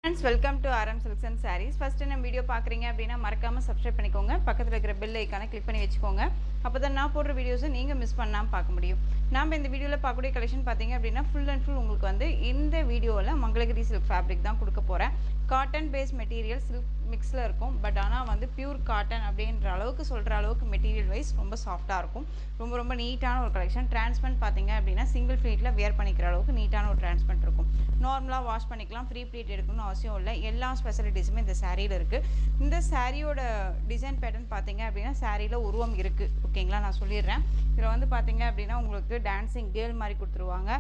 Friends, welcome to RM Silks and Sarees. First இந்த video பார்க்குறீங்க அப்படின்னா மறக்காமல் சப்ஸ்கிரைப் பண்ணிக்கோங்க. பக்கத்தில் இருக்கிற பெல் ஐக்கானை கிளிக் பண்ணி வச்சுக்கோங்க. அப்போ தான் நான் போடுற வீடியோஸை நீங்கள் மிஸ் பண்ணாமல் பார்க்க முடியும். நாம் இந்த வீடியோவில் பார்க்கக்கூடிய கலெக்ஷன் பார்த்தீங்க அப்படின்னா ஃபுல் அண்ட் ஃபுல் உங்களுக்கு வந்து இந்த வீடியோவில் மங்களகிரி சில்க் ஃபேப்ரிக் தான் கொடுக்க போகிறேன். காட்டன் பேஸ் மெட்டீரியல் சில்க் மிக்ஸில் இருக்கும். பட் ஆனால் வந்து பியூர் காட்டன் அப்படின்ற அளவுக்கு சொல்கிற அளவுக்கு மெட்டீரியல் வைஸ் ரொம்ப சாஃப்டாக இருக்கும். ரொம்ப நீட்டான ஒரு கலெக்ஷன். டிரான்ஸ்பரண்ட் பார்த்தீங்க அப்படின்னா சிங்கிள் ஃப்ளீட்டில் வியர் பண்ணிக்கிற அளவுக்கு நீட்டான ஒரு டிரான்ஸ்பரண்ட் இருக்கும். நார்மலாக வாஷ் பண்ணிக்கலாம், ஃப்ரீ ப்ளீட் எடுக்கணும்னு அவசியம் இல்லை. எல்லா ஸ்பெசிலிட்டிஸுமே இந்த சாரியில் இருக்குது. இந்த சாரியோட டிசைன் பேட்டர்ன் பார்த்தீங்க அப்படின்னா சாரியில் உருவம் இருக்குது. ஓகேங்களா, நான் சொல்லிடுறேன். இதில் வந்து பார்த்தீங்க அப்படின்னா உங்களுக்கு டான்ஸிங் கேர்ள் மாதிரி கொடுத்துருவாங்க,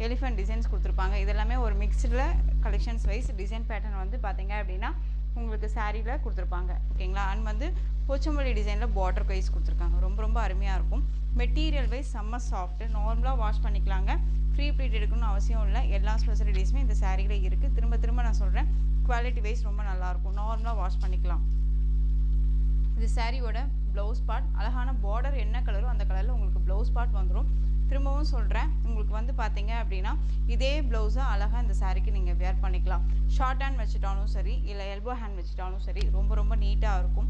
எலிஃபென்ட் டிசைன்ஸ் கொடுத்துருப்பாங்க. இதெல்லாமே ஒரு மிக்ஸ்டில் கலெக்ஷன்ஸ் வைஸ் டிசைன் பேட்டர்ன் வந்து பார்த்தீங்க அப்படின்னா உங்களுக்கு சாரியில் கொடுத்துருப்பாங்க. ஓகேங்களா, அண்ட் வந்து போச்சம்பள்ளி டிசைனில் பார்டர் வைஸ் கொடுத்துருக்காங்க. ரொம்ப அருமையாக இருக்கும். மெட்டீரியல் வைஸ் செம்ம சாஃப்ட்டு, நார்மலாக வாஷ் பண்ணிக்கலாங்க, ஃப்ரீ ப்ளீட் எடுக்கணும்னு அவசியம் இல்லை. எல்லா ஸ்பெசிலிட்டிஸுமே இந்த சாரியில் இருக்குது. திரும்ப நான் சொல்கிறேன், குவாலிட்டி வைஸ் ரொம்ப நல்லாயிருக்கும். நார்மலாக வாஷ் பண்ணிக்கலாம். இது சாரியோட ப்ளவுஸ் பார்ட். அழகான பார்டர் என்ன கலரோ அந்த கலரில் உங்களுக்கு ப்ளவுஸ் பார்ட் வந்துடும். திரும்பவும் சொல்கிறேன், உங்களுக்கு வந்து பார்த்தீங்க அப்படின்னா இதே ப்ளவுஸை அழகாக இந்த சாரிக்கு நீங்கள் வேர் பண்ணிக்கலாம். ஷார்ட் ஹேண்ட் வச்சுட்டாலும் சரி, இல்லை எல்போ ஹேண்ட் வச்சுட்டாலும் சரி, ரொம்ப நீட்டாக இருக்கும்.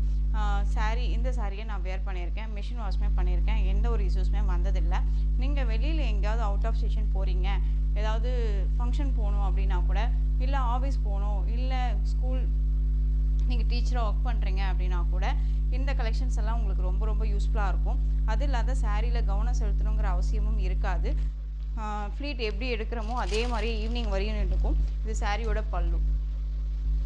சாரீ இந்த சாரியை நான் வேர் பண்ணியிருக்கேன், மிஷின் வாஷ்மே பண்ணியிருக்கேன், எந்த ஒரு இஷ்யூஸுமே வந்ததில்லை. நீங்கள் வெளியில் எங்கேயாவது அவுட் ஆஃப் ஸ்டேஷன் போகிறீங்க, ஏதாவது ஃபங்க்ஷன் போகணும் அப்படின்னா கூட, இல்லை ஆஃபீஸ் போகணும், இல்லை ஸ்கூல் நீங்கள் டீச்சராக ஒர்க் பண்ணுறீங்க அப்படின்னா கூட இந்த கலெக்ஷன்ஸ் எல்லாம் உங்களுக்கு ரொம்ப யூஸ்ஃபுல்லாக இருக்கும். அது இல்லாத சாரியில் கவனம் செலுத்தணுங்கிற அவசியமும் இருக்காது. ஃப்ளீட் எப்படி எடுக்கிறோமோ அதே மாதிரி ஈவினிங் வரையும் இருக்கும். இது சாரியோட பல்லு.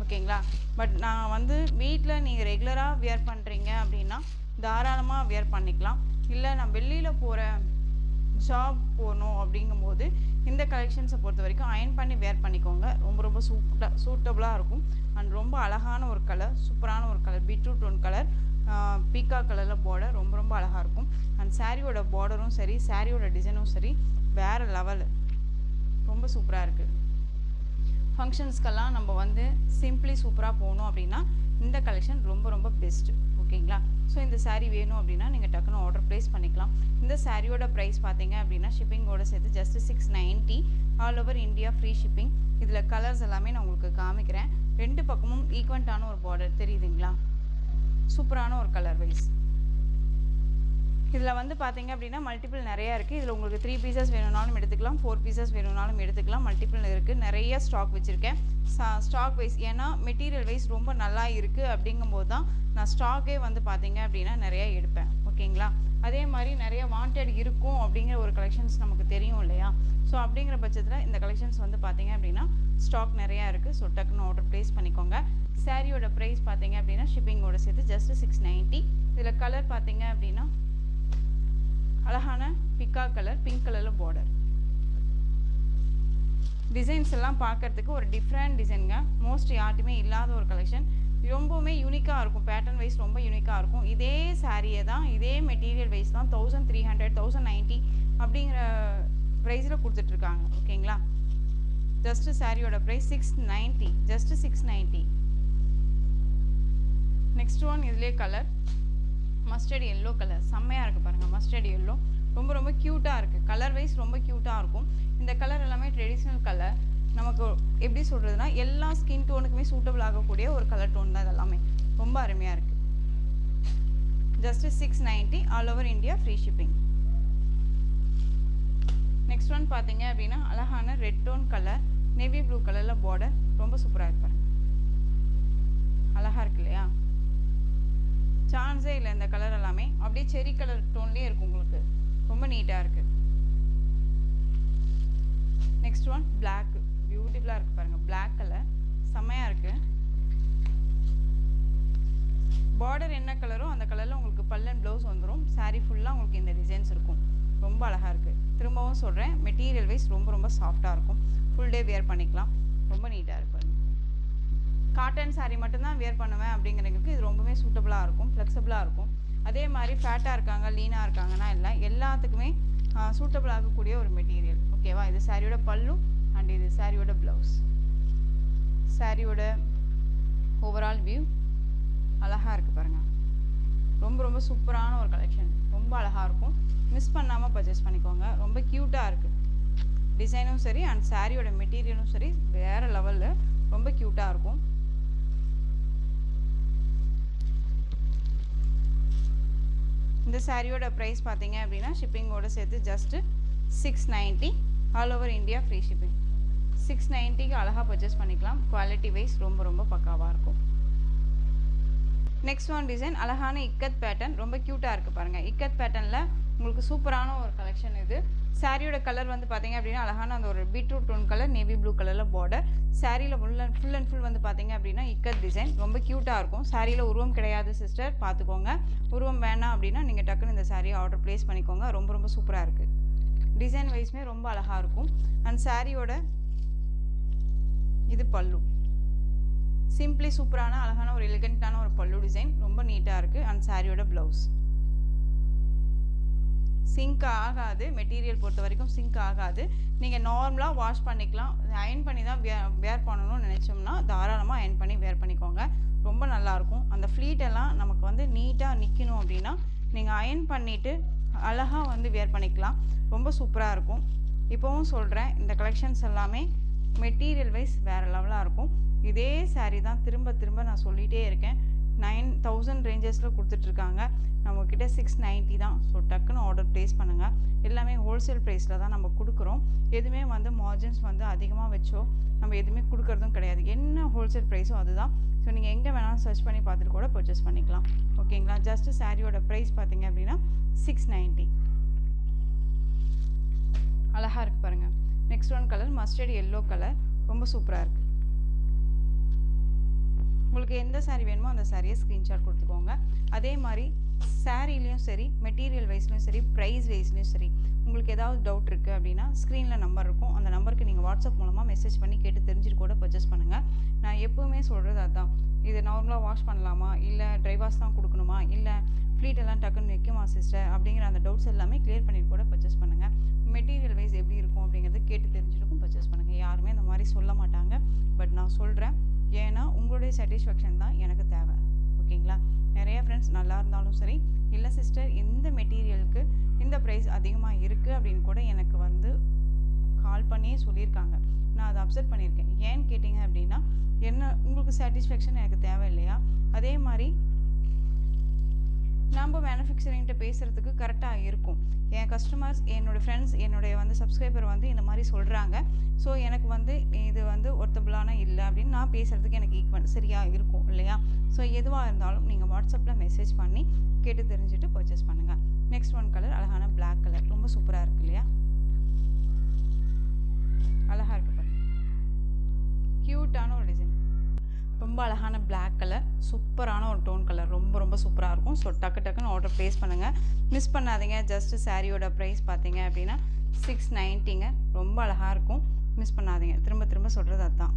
ஓகேங்களா, பட் நான் வந்து வீட்டில் நீங்கள் ரெகுலராக வியர் பண்ணுறீங்க அப்படின்னா தாராளமாக வியர் பண்ணிக்கலாம். இல்லை நான் வெளியில் போகிறேன், ஜாப் போகணும் அப்படிங்கும்போது இந்த கலெக்ஷன்ஸை பொறுத்த வரைக்கும் அயன் பண்ணி வேர் பண்ணிக்கோங்க. ரொம்ப சூட்டபுளாக இருக்கும். அண்ட் ரொம்ப அழகான ஒரு கலர், சூப்பரான ஒரு கலர், பீட்ரூட் டோன் கலர், பீக்கா கலரில் பார்டர் ரொம்ப அழகாக இருக்கும். அண்ட் சாரியோட பார்டரும் சரி, சாரியோட டிசைனும் சரி, வேறு லெவலு, ரொம்ப சூப்பராக இருக்குது. ஃபங்க்ஷன்ஸ்க்கெல்லாம் நம்ம வந்து சிம்பிளி சூப்பராக போகணும் அப்படின்னா இந்த கலெக்ஷன் ரொம்ப பெஸ்ட்டு. ஓகேங்களா, ஸோ இந்த சாரீ வேணும் அப்படின்னா நீங்கள் டக்குன்னு ஆர்டர் ப்ளேஸ் பண்ணிக்கலாம். இந்த சாரியோட ப்ரைஸ் பார்த்தீங்க அப்படின்னா ஷிப்பிங்கோட சேர்த்து just 690, all over India free shipping. இதில் கலர்ஸ் எல்லாமே நான் உங்களுக்கு காமிக்கிறேன். ரெண்டு பக்கமும் ஈக்வெண்ட்டான ஒரு பார்டர் தெரியுதுங்களா, சூப்பரான ஒரு கலர் வைஸ். இதில் வந்து பார்த்தீங்க அப்படின்னா மல்டிபிள் நிறையா இருக்குது. இதில் உங்களுக்கு 3 பீசஸ் வேணும்னாலும் எடுத்துக்கலாம், 4 பீசஸ் வேணும்னாலும் எடுத்துக்கலாம். மல்டிபிள் இருக்குது, நிறைய ஸ்டாக் வச்சுருக்கேன். ஸ்டாக் வைஸ், ஏன்னா மெட்டீரியல் வைஸ் ரொம்ப நல்லா இருக்குது அப்படிங்கும்போது தான் நான் ஸ்டாக்கே வந்து பார்த்தீங்க அப்படின்னா நிறையா எடுப்பேன். ஓகேங்களா, அதே மாதிரி நிறைய வாண்டட் இருக்கும் அப்படிங்கிற ஒரு கலெக்ஷன்ஸ் நமக்கு தெரியும் இல்லையா. ஸோ அப்படிங்கிற பட்சத்தில் இந்த கலெக்ஷன்ஸ் வந்து பார்த்தீங்க அப்படின்னா ஸ்டாக் நிறையா இருக்குது. ஸோ டக்குன்னு ஆர்டர் ப்ளேஸ் பண்ணிக்கோங்க. சாரியோட ப்ரைஸ் பார்த்தீங்க அப்படின்னா ஷிப்பிங்கோட சேர்த்து ஜஸ்ட் 690. இதில் கலர் பார்த்தீங்க அப்படின்னா அழகான பிக்கா கலர், பிங்க் கலரில் பார்டர். டிசைன்ஸ் எல்லாம் பார்க்குறதுக்கு ஒரு டிஃப்ரெண்ட் டிசைனுங்க. மோஸ்ட் யார்ட்டுமே இல்லாத ஒரு கலெக்ஷன். ரொம்பவுமே யூனிக்காக இருக்கும். பேட்டர்ன் வைஸ் ரொம்ப யூனிக்காக இருக்கும். இதே சாரியை தான், இதே மெட்டீரியல் வைஸ் தான் 1300, 1090 அப்படிங்கிற ப்ரைஸில் கொடுத்துட்ருக்காங்க. ஓகேங்களா, ஜஸ்ட்டு சாரியோட ப்ரைஸ் 690, ஜஸ்ட்டு 690. நெக்ஸ்ட் ஒன், இதிலே கலர் மஸ்டர்ட் எல்லோ கலர், செம்மையாக இருக்குது பாருங்கள். மஸ்டர்ட் எல்லோ ரொம்ப க்யூட்டாக இருக்குது. கலர் வைஸ் ரொம்ப க்யூட்டாக இருக்கும். இந்த கலர் எல்லாமே ட்ரெடிஷ்னல் கலர். நமக்கு எப்படி சொல்கிறதுனா எல்லா ஸ்கின் டோனுக்குமே சூட்டபிள் ஆகக்கூடிய ஒரு கலர் டோன் தான். இதெல்லாமே ரொம்ப அருமையாக இருக்குது. Just 690, all over India free shipping. Next one பார்த்தீங்க அப்படின்னா அழகான red tone colour, navy blue கலரில் பார்டர், ரொம்ப சூப்பராக இருக்கு பாருங்க. அழகாக இருக்கு இல்லையா, சான்ஸே இல்லை. இந்த கலர் எல்லாமே அப்படியே செரி கலர் டோன்லேயே இருக்கும் உங்களுக்கு, ரொம்ப நீட்டாக இருக்குது. நெக்ஸ்ட் ஒன் பிளாக், பியூட்டிஃபுல்லாக இருக்குது பாருங்கள். பிளாக் கலர் செம்மையாக இருக்குது. பார்டர் என்ன கலரோ அந்த கலரில் உங்களுக்கு பல்லன் ப்ளவுஸ் வந்துடும். சாரீ ஃபுல்லாக உங்களுக்கு இந்த டிசைன்ஸ் இருக்கும். ரொம்ப அழகாக இருக்குது. திரும்பவும் சொல்கிறேன், மெட்டீரியல் வைஸ் ரொம்ப சாஃப்டாக இருக்கும். ஃபுல் டே வியர் பண்ணிக்கலாம். ரொம்ப நீட்டாக இருக்கும். காட்டன் சாரீ மட்டும்தான் வியர் பண்ணுவேன் அப்படிங்கிறவங்களுக்கு இது ரொம்பவே சூட்டபுளாக இருக்கும், ஃப்ளெக்சிபிளாக இருக்கும். அதே மாதிரி ஃபேட்டாக இருக்காங்க, லீனாக இருக்காங்கன்னா இல்லை, எல்லாத்துக்குமே சூட்டபிள் ஆகக்கூடிய ஒரு மெட்டீரியல். ஓகேவா, இது சாரியோட பல்லு அண்ட் இது சாரியோட ப்ளவுஸ். சாரியோட ஓவரால் வியூ அழகாக இருக்குது பாருங்கள். ரொம்ப சூப்பரான ஒரு கலெக்ஷன், ரொம்ப அழகாக இருக்கும். மிஸ் பண்ணாமல் பர்ச்சேஸ் பண்ணிக்கோங்க. ரொம்ப க்யூட்டாக இருக்குது. டிசைனும் சரி அண்ட் சாரியோட மெட்டீரியலும் சரி வேறு லெவலில் ரொம்ப க்யூட்டாக இருக்கும். இந்த சாரியோட ப்ரைஸ் பார்த்தீங்க அப்படின்னா ஷிப்பிங்கோடு சேர்த்து just 690, all over India free shipping. 690க்கு அழகாக பர்ச்சேஸ் பண்ணிக்கலாம். குவாலிட்டி வைஸ் ரொம்ப ரொம்ப பக்காவாக இருக்கும். நெக்ஸ்ட் ஒன் டிசைன் அழகான இக்கத் பேட்டர்ன், ரொம்ப க்யூட்டாக இருக்குது பாருங்கள். இக்கத் பேட்டர்னில் உங்களுக்கு சூப்பரான ஒரு கலெக்ஷன் இது. சாரியோட கலர் வந்து பார்த்தீங்க அப்படின்னா அழகான அந்த ஒரு beetroot tone colour, navy blue கலரில் பார்டர். சாரியில் ஃபுல் அண்ட் ஃபுல் வந்து பார்த்தீங்க அப்படின்னா இக்கத் டிசைன் ரொம்ப க்யூட்டாக இருக்கும். சாரியில் உருவம் கிடையாது சிஸ்டர், பார்த்துக்கோங்க. உருவம் வேணாம் அப்படின்னா நீங்கள் டக்குன்னு இந்த சாரியை ஆர்டர் ப்ளேஸ் பண்ணிக்கோங்க. ரொம்ப ரொம்ப சூப்பராக இருக்குது. டிசைன் வைஸ்மே ரொம்ப அழகாக இருக்கும். அண்ட் சாரியோட இது பல்லு சிம்பிளி சூப்பரான அழகான ஒரு எலிகண்டான ஒரு பல்லு டிசைன், ரொம்ப நீட்டாக இருக்குது. அண்ட் சாரியோட ப்ளவுஸ் சிங்க் ஆகாது, மெட்டீரியல் பொறுத்த வரைக்கும் சிங்க் ஆகாது. நீங்கள் நார்மலாக வாஷ் பண்ணிக்கலாம். அயன் பண்ணி தான் வேர் பண்ணணும்னு நினச்சோம்னா தாராளமாக அயன் பண்ணி வேர் பண்ணிக்கோங்க. ரொம்ப நல்லாயிருக்கும். அந்த ஃப்ளீட்டெல்லாம் நமக்கு வந்து நீட்டாக நிற்கணும் அப்படின்னா நீங்கள் அயன் பண்ணிவிட்டு அழகாக வந்து வேர் பண்ணிக்கலாம். ரொம்ப சூப்பராக இருக்கும். இப்போவும் சொல்கிறேன், இந்த கலெக்ஷன்ஸ் எல்லாமே மெட்டீரியல் வைஸ் வேறு லெவலாக இருக்கும். இதே சாரீ தான் திரும்ப திரும்ப நான் சொல்லிகிட்டே இருக்கேன். 9000 ரேஞ்சஸில் கொடுத்துட்ருக்காங்க. நம்மக்கிட்ட 690 தான். ஸோ டக்குன்னு ஆர்டர் ப்ளேஸ் பண்ணுங்கள். எல்லாமே ஹோல்சேல் ப்ரைஸில் தான் நம்ம கொடுக்குறோம். எதுவுமே வந்து மார்ஜின்ஸ் வந்து அதிகமாக வச்சோ நம்ம எதுவுமே கொடுக்குறதும் கிடையாது. என்ன ஹோல்சேல் ப்ரைஸோ அதுதான். ஸோ நீங்கள் எங்கே வேணாலும் சர்ச் பண்ணி பார்த்துட்டு கூட பர்ச்சேஸ் பண்ணிக்கலாம். ஓகேங்களா? ஜஸ்ட்டு சாரியோட ப்ரைஸ் பார்த்தீங்க அப்படின்னா 690. அழகாக இருக்குது பாருங்கள். Next one colour mustard yellow colour, ரொம்ப சூப்பராக இருக்குது. உங்களுக்கு எந்த சாரீ வேணுமோ அந்த சாரியை ஸ்க்ரீன்ஷாட் கொடுத்துக்கோங்க. அதே மாதிரி சாரீலையும் சரி, மெட்டீரியல் வைஸ்லையும் சரி, ப்ரைஸ் வைஸ்லையும் சரி, உங்களுக்கு ஏதாவது டவுட் இருக்குது அப்படின்னா ஸ்க்ரீனில் நம்பர் இருக்கும். அந்த நம்பருக்கு நீங்கள் வாட்ஸ்அப் மூலமாக மெசேஜ் பண்ணி கேட்டு தெரிஞ்சுட்டு கூட பர்ச்சேஸ் பண்ணுங்கள். நான் எப்போவுமே சொல்கிறது அதுதான். இது நார்மலாக வாஷ் பண்ணலாமா, இல்லை ட்ரை வாஷ் தான் கொடுக்கணுமா, இல்லை ஃப்ளீட் எல்லாம் டக்குன்னு வைக்குமா சிஸ்டர் அப்படிங்கிற அந்த டவுட்ஸ் எல்லாமே கிளியர் பண்ணிட்டு கூட பர்ச்சேஸ் பண்ணுங்கள். மெட்டீரியல் வைஸ் எப்படி இருக்கும் அப்படிங்கிறத கேட்டு தெரிஞ்சுட்டுக்கும் பர்ச்சேஸ் பண்ணுங்கள். யாருமே இந்த மாதிரி சொல்ல மாட்டாங்க. பட் நான் சொல்கிறேன், ஏன்னா உங்களுடைய சாட்டிஸ்ஃபேக்ஷன் தான் எனக்கு தேவை. ஓகேங்களா? நிறைய ஃப்ரெண்ட்ஸ் நல்லா இருந்தாலும் சரி, இல்லை சிஸ்டர் இந்த மெட்டீரியலுக்கு இந்த ப்ரைஸ் அதிகமாக இருக்குது அப்படின்னு கூட எனக்கு வந்து கால் பண்ணியே சொல்லியிருக்காங்க. நான் அதை அப்செட் பண்ணியிருக்கேன். ஏன்னு கேட்டிங்க அப்படின்னா, என்ன உங்களுக்கு சாட்டிஸ்ஃபேக்ஷன் எனக்கு தேவை இல்லையா? அதே மாதிரி நம்ம மேனுஃபேக்சரிங்கிட்ட பேசுகிறதுக்கு கரெக்டாக இருக்கும். என் கஸ்டமர்ஸ், என்னோடய ஃப்ரெண்ட்ஸ், என்னுடைய வந்து சப்ஸ்கிரைபர் வந்து இந்த மாதிரி சொல்கிறாங்க. ஸோ எனக்கு வந்து இது வந்து ஒர்த்தபுளான இல்லை அப்படின்னு நான் பேசுகிறதுக்கு எனக்கு சரியாக இருக்கும் இல்லையா? ஸோ எதுவாக இருந்தாலும் நீங்கள் வாட்ஸ்அப்பில் மெசேஜ் பண்ணி கேட்டு தெரிஞ்சுட்டு பர்ச்சேஸ் பண்ணுங்கள். நெக்ஸ்ட் ஒன் கலர் அழகான பிளாக் கலர், ரொம்ப சூப்பராக இருக்குது இல்லையா? அழகாக இருக்குது பாருங்க. க்யூட்டான ஒரு டிசைன், ரொம்ப அழகான பிளாக் கலர், சூப்பரான ஒரு டோன் கலர், ரொம்ப ரொம்ப சூப்பராக இருக்கும். ஸோ டக்குன்னு ஆர்டர் ப்ளேஸ் பண்ணுங்கள், மிஸ் பண்ணாதீங்க. ஜஸ்ட்டு சாரியோட ப்ரைஸ் பார்த்தீங்க அப்படின்னா 690ங்க. ரொம்ப அழகாக இருக்கும், மிஸ் பண்ணாதீங்க. திரும்ப சொல்கிறது அதுதான்.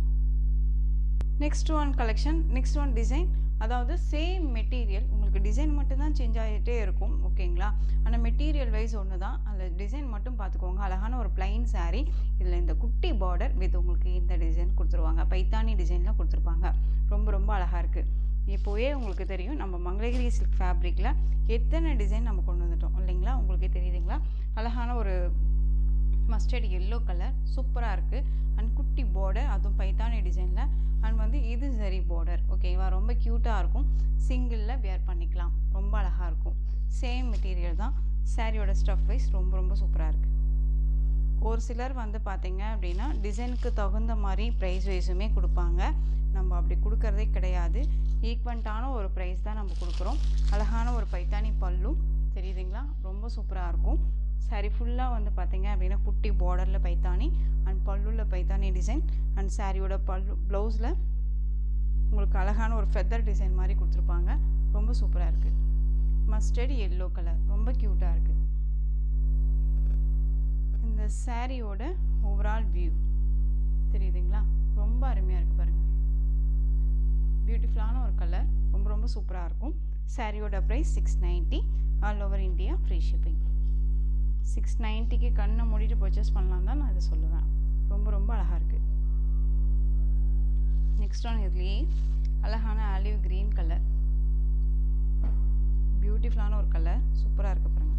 Next one collection, next one design. அதாவது சேம் மெட்டீரியல், உங்களுக்கு டிசைன் மட்டும்தான் சேஞ்ச் ஆகிட்டே இருக்கும். ஓகேங்களா? ஆனால் மெட்டீரியல் வைஸ் ஒன்று தான். அந்த டிசைன் மட்டும் பார்த்துக்கோங்க. அழகான ஒரு பிளைன் சாரீ, இதில் இந்த குட்டி பார்டர் வித் உங்களுக்கு இந்த டிசைன் கொடுத்துருவாங்க. பைத்தானி டிசைனில் கொடுத்துருப்பாங்க. ரொம்ப ரொம்ப அழகாக இருக்குது. இப்போவே உங்களுக்கு தெரியும், நம்ம மங்களகிரி சில்க் ஃபேப்ரிக்கில் எத்தனை டிசைன் நம்ம கொண்டு வந்துட்டோம் இல்லைங்களா? உங்களுக்கே தெரியுதுங்களா? அழகான ஒரு மஸ்டர்ட் எல்லோ கலர், சூப்பராக இருக்குது. அண்ட் குட்டி பார்டர், அதுவும் பைத்தானி டிசைனில். அண்ட் வந்து இது சரி பார்டர். ஓகேவா? ரொம்ப க்யூட்டாக இருக்கும். சிங்கிளில் வேர் பண்ணிக்கலாம். ரொம்ப அழகாக இருக்கும். சேம் மெட்டீரியல் தான். சாரியோட ஸ்டஃப் வைஸ் ரொம்ப ரொம்ப சூப்பராக இருக்குது. ஒரு சிலர் வந்து பார்த்தீங்க அப்படின்னா டிசைனுக்கு தகுந்த மாதிரி ப்ரைஸ் வைஸுமே கொடுப்பாங்க. நம்ம அப்படி கொடுக்கறதே கிடையாது. ஈக்வெண்ட்டான ஒரு ப்ரைஸ் தான் நம்ம கொடுக்குறோம். அழகான ஒரு பைத்தானி பல்லு தெரியுதுங்களா? ரொம்ப சூப்பராக இருக்கும். சாரி ஃபுல்லாக வந்து பார்த்தீங்க அப்படின்னா குட்டி பார்டரில் பைத்தானி அண்ட் பல்லுவில் பைத்தானி டிசைன். அண்ட் சாரியோட பல்லு ப்ளவுஸில் உங்களுக்கு அழகான ஒரு ஃபெதர் டிசைன் மாதிரி கொடுத்துருப்பாங்க. ரொம்ப சூப்பராக இருக்குது. மஸ்டர்ட் எல்லோ கலர், ரொம்ப க்யூட்டாக இருக்குது. இந்த சாரியோட ஓவரால் வியூ தெரியுதுங்களா? ரொம்ப அருமையாக இருக்குது பாருங்கள். பியூட்டிஃபுல்லான ஒரு கலர், ரொம்ப ரொம்ப சூப்பராக இருக்கும். சாரியோட price 690, all over India free shipping. 690க்கு கண்ணை மூடிட்டு பர்ச்சேஸ் பண்ணலாம் தான் நான் இதை சொல்லுவேன். ரொம்ப ரொம்ப அழகாக இருக்குது. நெக்ஸ்ட் ஒன் இதுலேயே அழகான ஆலிவ் க்ரீன் கலர், பியூட்டிஃபுல்லான ஒரு கலர், சூப்பராக இருக்குது பாருங்க.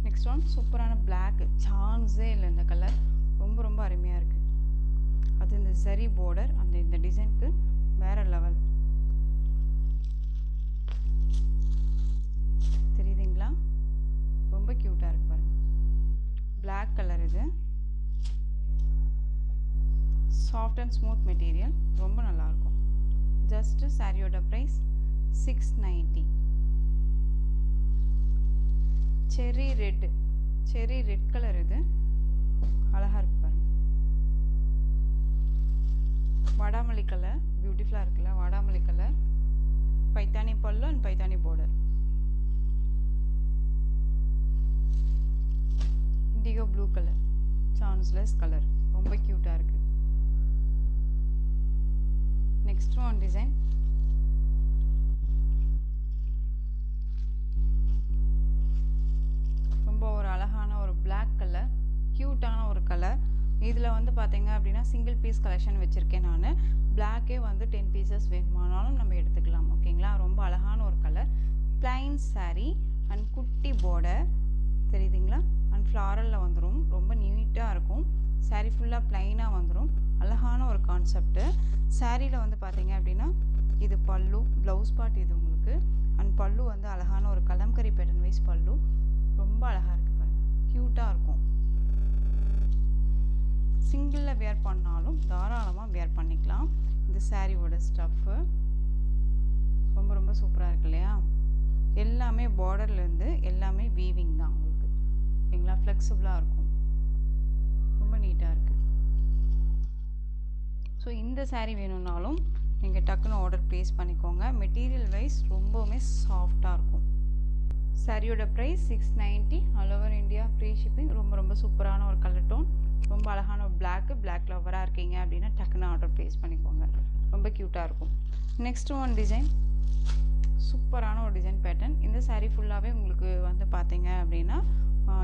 நெக்ஸ்ட் ஒன் சூப்பரான பிளாக், சான்ஸே இல்லை இந்த கலர், ரொம்ப ரொம்ப அருமையாக இருக்குது. அது இந்த சரி border அந்த இந்த டிசைனுக்கு வேற லெவல். தெரியுதுங்களா? ரொம்ப கியூட்டா இருக்கு பாருங்க. Black கலர் இது. சாஃப்ட் அண்ட் ஸ்மூத் மெட்டீரியல், ரொம்ப நல்லா இருக்கும். ஜஸ்ட் சாரியோட பிரைஸ் 690. செரி ரெட் கலர் இது, அழகா இருக்கு பாருங்க. வாடாமல்லி கலர் பியூட்டிஃபுல்லா இருக்குல்ல, வாடாமல்லி கலர். பைத்தானி பல்லு and Paithani border. Indigo blue colour, chanceless colour, ரொம்ப கியூட்டா இருக்கு. Next one design. ரொம்ப ஒரு அழகான ஒரு Black கலர், கியூட்டான ஒரு கலர். இதில் வந்து பார்த்தீங்க அப்படின்னா சிங்கிள் பீஸ் கலெக்ஷன் வச்சுருக்கேன் நான். பிளாக்கே வந்து 10 பீசஸ் வேணுமானாலும் நம்ம எடுத்துக்கலாம். ஓகேங்களா? ரொம்ப அழகான ஒரு கலர். பிளைன் saree அண்ட் குட்டி border தெரியுதுங்களா? அண்ட் ஃப்ளாரலில் வந்துடும், ரொம்ப நீட்டாக இருக்கும். saree ஃபுல்லாக பிளைனாக வந்துடும். அழகான ஒரு கான்செப்ட்டு. சாரியில் வந்து பார்த்தீங்க அப்படின்னா இது பல்லு, ப்ளவுஸ் பார்ட் இது உங்களுக்கு. அண்ட் பல்லு வந்து அழகான ஒரு கலம்கரி பேட்டர்ன் வைஸ் பல்லு, ரொம்ப அழகாக இருக்குது பாருங்கள், க்யூட்டாக இருக்கும். சிங்கிளில் வேர் பண்ணாலும் தாராளமாக வேர் பண்ணிக்கலாம். இந்த சாரியோட ஸ்டஃப்பு ரொம்ப ரொம்ப சூப்பராக இருக்கு இல்லையா? எல்லாமே பார்டர்லேருந்து எல்லாமே வீவிங் தான் உங்களுக்கு. ஓகேங்களா? ஃப்ளெக்சிபிளாக இருக்கும், ரொம்ப நீட்டாக இருக்குது. ஸோ இந்த சாரீ வேணும்னாலும் நீங்கள் டக்குன்னு ஆர்டர் ப்ளேஸ் பண்ணிக்கோங்க. மெட்டீரியல் வைஸ் ரொம்பவுமே சாஃப்டாக இருக்கும். சாரியோட price 690. All over India free shipping. ரொம்ப ரொம்ப சூப்பரான ஒரு கலர் டோன், ரொம்ப அழகான ஒரு பிளாக் லவராக இருக்கீங்க அப்படின்னா டக்குன்னு ஆர்டர் ப்ளேஸ் பண்ணிக்கோங்க. ரொம்ப க்யூட்டாக இருக்கும். நெக்ஸ்ட் ஒன் டிசைன், சூப்பரான ஒரு டிசைன் பேட்டர்ன். இந்த சாரீ ஃபுல்லாகவே உங்களுக்கு வந்து பார்த்தீங்க அப்படின்னா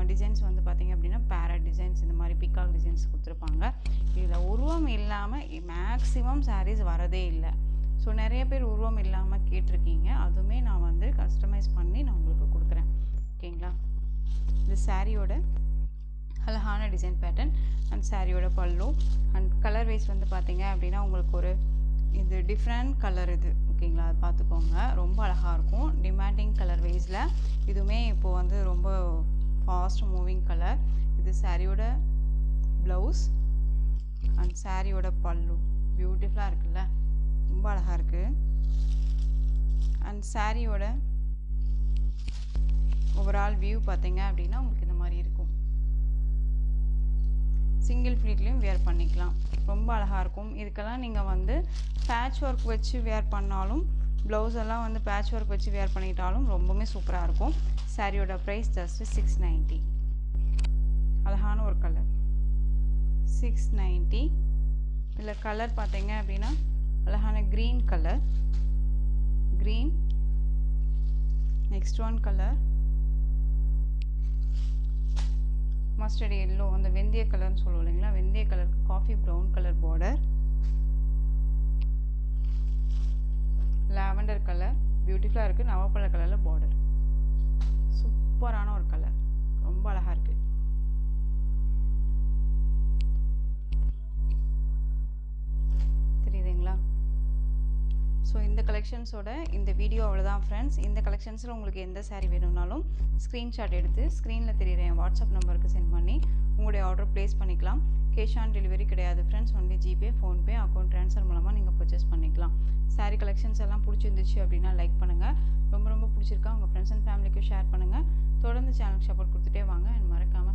டிசைன்ஸ் வந்து பார்த்தீங்க அப்படின்னா பேரட் டிசைன்ஸ், இந்த மாதிரி பிகாக் டிசைன்ஸ் கொடுத்துருப்பாங்க. இதில் உருவம் இல்லாமல் மேக்ஸிமம் சாரீஸ் வரதே இல்லை. ஸோ நிறைய பேர் உருவம் இல்லாமல் கேட்டிருக்கீங்க, அதுவுமே நான் வந்து கஸ்டமைஸ் பண்ணி நான் உங்களுக்கு கொடுக்குறேன். ஓகேங்களா? இது சாரியோட அழகான டிசைன் பேட்டர்ன் அண்ட் சாரியோட பல்லு. அண்ட் கலர் வைஸ் வந்து பார்த்தீங்க அப்படின்னா உங்களுக்கு ஒரு இது டிஃப்ரெண்ட் கலர் இது. ஓகேங்களா? அது பார்த்துக்கோங்க, ரொம்ப அழகாக இருக்கும். டிமாண்டிங் கலர் வைஸில் இதுவுமே இப்போது வந்து ரொம்ப ஃபாஸ்ட் மூவிங் கலர். இது சாரியோட ப்ளவுஸ் அண்ட் சாரியோட பல்லு, பியூட்டிஃபுல்லாக இருக்குல்ல, ரொம்ப அழகாக இருக்குது. அண்ட் சாரியோட ஓவரால் வியூ பார்த்தீங்க அப்படின்னா உங்களுக்கு இந்த மாதிரி இருக்கும். சிங்கிள் ஃப்ளீட்லேயும் வேர் பண்ணிக்கலாம், ரொம்ப அழகாக இருக்கும். இதுக்கெல்லாம் நீங்கள் வந்து பேட்ச் ஒர்க் வச்சு வேர் பண்ணாலும், ப்ளவுஸ் எல்லாம் வந்து பேட்ச் ஒர்க் வச்சு வேர் பண்ணிட்டாலும் ரொம்பவுமே சூப்பராக இருக்கும். சாரியோட ப்ரைஸ் ஜஸ்ட் 690. அழகான ஒரு கலர் 690. இதில் கலர் பார்த்தீங்க அப்படின்னா அழகான green colour, green. Next one colour mustard yellow, அந்த வெந்தய கலர்னு சொல்லுவோம் இல்லைங்களா? வெந்தய கலருக்கு coffee brown colour border. Lavender colour பியூட்டிஃபுல்லாக இருக்குது, நவப்பழ கலரில் பார்டர். சூப்பரான ஒரு கலர், ரொம்ப அழகாக இருக்குது. தெரியுதுங்களா? ஸோ இந்த கலெக்ஷன்ஸோட இந்த வீடியோ அவ்வளோதான் ஃப்ரெண்ட்ஸ். இந்த கலெக்ஷன்ஸில் உங்களுக்கு எந்த சாரீ வேணும்னாலும் ஸ்க்ரீன்ஷாட் எடுத்து ஸ்க்ரீனில் தெரியுற என் வாட்ஸ்அப் நம்பருக்கு சென்ட் பண்ணி உங்களுடைய ஆர்டர் ப்ளேஸ் பண்ணிக்கலாம். கேஷ் ஆன் டெலிவரி கிடையாது friends, only GPay, PhonePe, account transfer மூலமாக நீங்கள் பர்ச்சேஸ் பண்ணிக்கலாம். சாரீ கலெக்ஷன்ஸ் எல்லாம் பிடிச்சிருந்துச்சு அப்படின்னா லைக் பண்ணுங்கள். ரொம்ப ரொம்ப பிடிச்சிருக்கா உங்கள் ஃப்ரெண்ட்ஸ் அண்ட் ஃபேமிலிக்கும் ஷேர் பண்ணுங்கள். தொடர்ந்து சேனலுக்கு சப்போர்ட் கொடுத்துட்டே வாங்க. அண்ட் மறக்காமல்